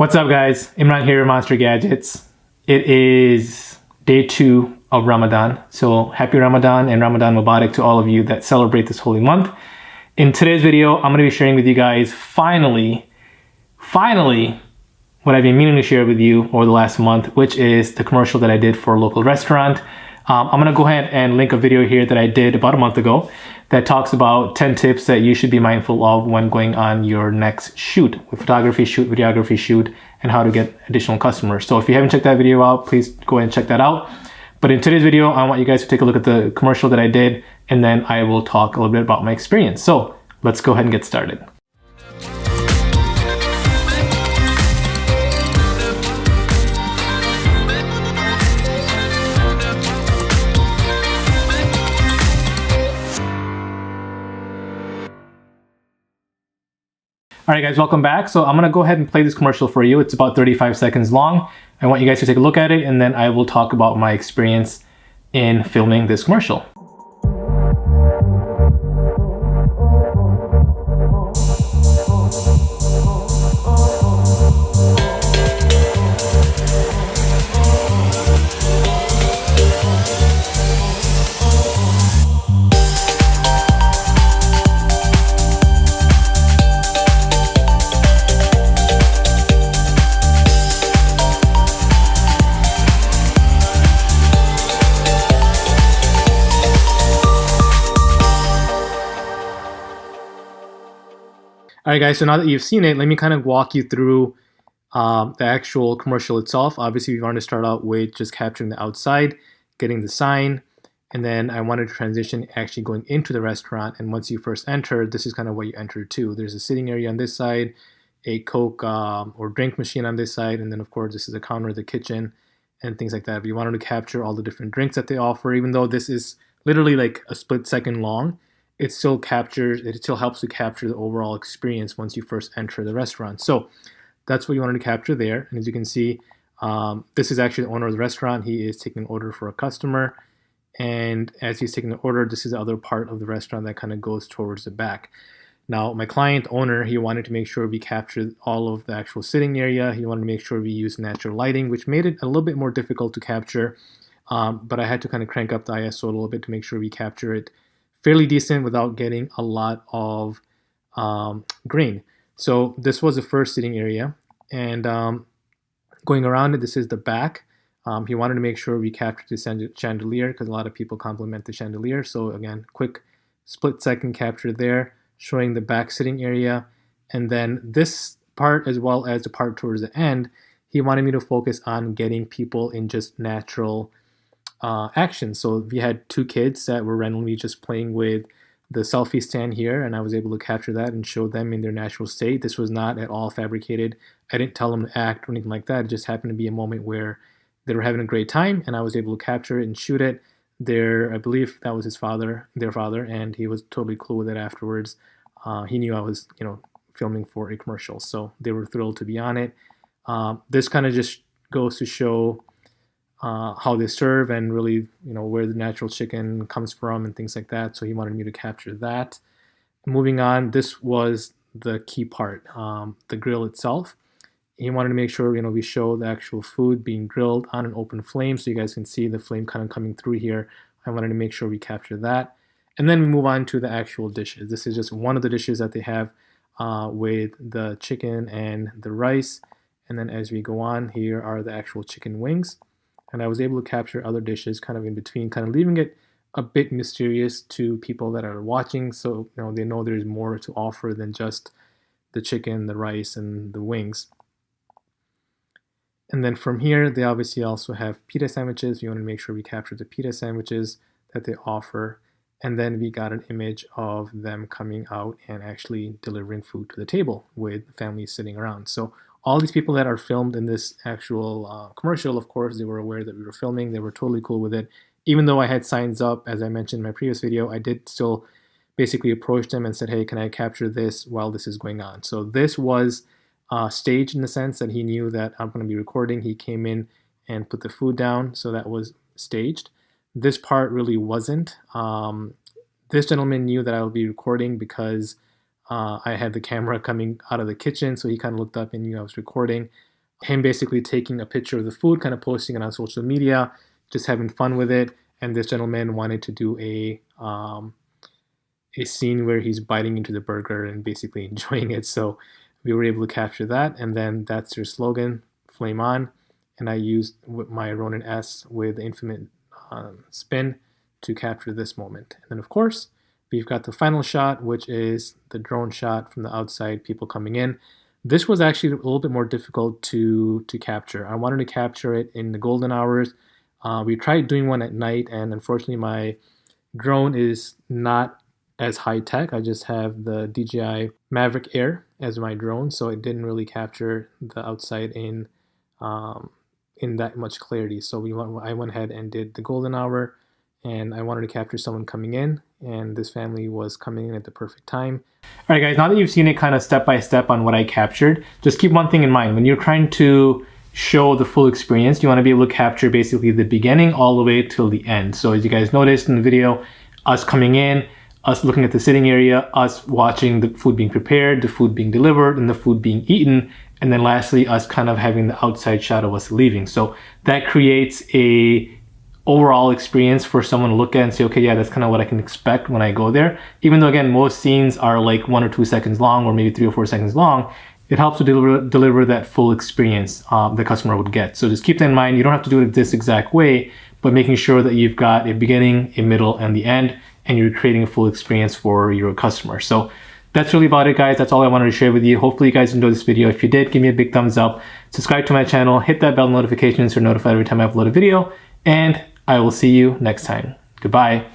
What's up, guys? Imran here, Monstergadgets. It is day 2 of Ramadan. So happy Ramadan and Ramadan Mubarak to all of you that celebrate this holy month. In today's video, I'm going to be sharing with you guys finally, what I've been meaning to share with you over the last month, which is the commercial that I did for a local restaurant. I'm going to go ahead and link a video here that I did about a month ago that talks about 10 tips that you should be mindful of when going on your next shoot, with photography shoot, videography shoot, and how to get additional customers. So if you haven't checked that video out, please go ahead and check that out. But in today's video, I want you guys to take a look at the commercial that I did, and then I will talk a little bit about my experience. So let's go ahead and get started. All right, guys, welcome back. So I'm going to go ahead and play this commercial for you. It's about 35 seconds long. I want you guys to take a look at it, and then I will talk about my experience in filming this commercial. All right, guys, so now that you've seen it, let me kind of walk you through the actual commercial itself. Obviously, we wanted to start out with just capturing the outside, getting the sign, and then I wanted to transition actually going into the restaurant. And once you first enter, this is kind of what you enter to. There's a sitting area on this side, a Coke or drink machine on this side, and then, of course, this is the counter, the kitchen, and things like that. We wanted to capture all the different drinks that they offer, even though this is literally like a split second long. It still helps to capture the overall experience once you first enter the restaurant. So that's what you wanted to capture there. And as you can see, this is actually the owner of the restaurant. He is taking an order for a customer. And as he's taking the order, this is the other part of the restaurant that kind of goes towards the back. Now, my client owner, he wanted to make sure we captured all of the actual sitting area. He wanted to make sure we used natural lighting, which made it a little bit more difficult to capture. But I had to kind of crank up the ISO a little bit to make sure we capture it fairly decent without getting a lot of grain. So this was the first sitting area, and going around it, this is the back. He wanted to make sure we captured the chandelier because a lot of people compliment the chandelier. So again, quick split second capture there, showing the back sitting area. And then this part, as well as the part towards the end, he wanted me to focus on getting people in just natural action. So we had 2 kids that were randomly just playing with the selfie stand here, and I was able to capture that and show them in their natural state. This was not at all fabricated. I didn't tell them to act or anything like that. It just happened to be a moment where they were having a great time, and I was able to capture it and shoot it. I believe that was their father, and he was totally cool with it afterwards. He knew I was, filming for a commercial, so they were thrilled to be on it. This kind of just goes to show how they serve and really, where the natural chicken comes from and things like that. So he wanted me to capture that. Moving on, this was the key part, the grill itself. He wanted to make sure, we show the actual food being grilled on an open flame so you guys can see the flame kind of coming through here. I wanted to make sure we capture that. And then we move on to the actual dishes. This is just one of the dishes that they have with the chicken and the rice. And then as we go on, here are the actual chicken wings. And I was able to capture other dishes kind of in between, kind of leaving it a bit mysterious to people that are watching. So, they know there's more to offer than just the chicken, the rice, and the wings. And then from here, they obviously also have pita sandwiches. We want to make sure we capture the pita sandwiches that they offer. And then we got an image of them coming out and actually delivering food to the table with families sitting around. So all these people that are filmed in this actual commercial, of course, they were aware that we were filming. They were totally cool with it. Even though I had signs up, as I mentioned in my previous video, I did still basically approach them and said, hey, can I capture this while this is going on? So this was staged in the sense that he knew that I'm going to be recording. He came in and put the food down, so that was staged. This part really wasn't. This gentleman knew that I would be recording because I had the camera coming out of the kitchen, so he kind of looked up and knew I was recording. him basically taking a picture of the food, kind of posting it on social media, just having fun with it. And this gentleman wanted to do a scene where he's biting into the burger and basically enjoying it. So we were able to capture that. And then that's their slogan, Flame On. And I used my Ronin-S with the infinite spin to capture this moment. And then of course, we've got the final shot, which is the drone shot from the outside, people coming in. This was actually a little bit more difficult to capture. I wanted to capture it in the golden hours. We tried doing one at night, and unfortunately my drone is not as high tech. I just have the DJI Maverick Air as my drone, so it didn't really capture the outside in that much clarity. So I went ahead and did the golden hour, and I wanted to capture someone coming in, and this family was coming in at the perfect time. All right, guys, now that you've seen it kind of step by step on what I captured, just keep one thing in mind. When you're trying to show the full experience, you want to be able to capture basically the beginning all the way till the end. So as you guys noticed in the video, us coming in, us looking at the sitting area, us watching the food being prepared, the food being delivered, and the food being eaten, and then lastly, us kind of having the outside shot of us leaving. So that creates a overall experience for someone to look at and say, okay, yeah, that's kind of what I can expect when I go there. Even though, again, most scenes are like 1 or 2 seconds long, or maybe 3 or 4 seconds long, it helps to deliver that full experience the customer would get. So just keep that in mind. You don't have to do it this exact way, but making sure that you've got a beginning, a middle, and the end, and you're creating a full experience for your customer. So that's really about it, guys. That's all I wanted to share with you. Hopefully you guys enjoyed this video. If you did, give me a big thumbs up. Subscribe to my channel. Hit that bell notification so you're notified every time I upload a video. And I will see you next time. Goodbye.